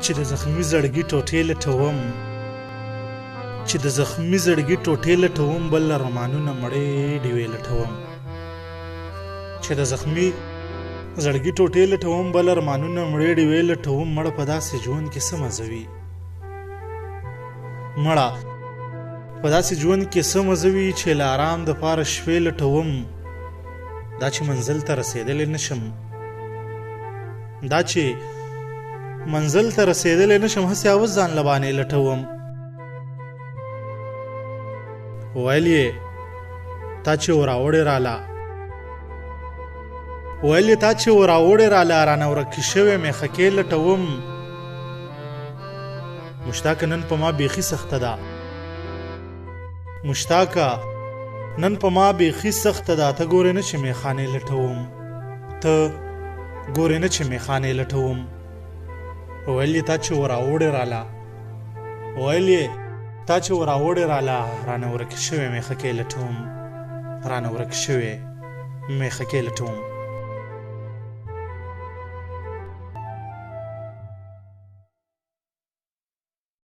چې د زخمي زړګي ټوټې لټوم چې د زخمي زړګي ټوټې لټوم بل ارمانونه مړې ډیوې لټوم چې د زخمي زړګي ټوټې لټوم بل ارمانونه مړې ډیوې لټوم مړه په داسې ژوند کې څه مزه وي مړه په داسې ژوند کې څه مزه وي چې له آرام دپاره شپې لټوم دا چې منزل ته رسېدلی نشم هسې اوس ځان له بانې لټوم ویل یې تا چې وراوړې راله رانه ورکې شوې مې خکې لټوم مشتاقه نن په ما بیخي سخته ده ته ګورې نه چې میخانې لټوم ویل یې تا چې وراوړې راله رانه ورکې شوې مې خکې لټوم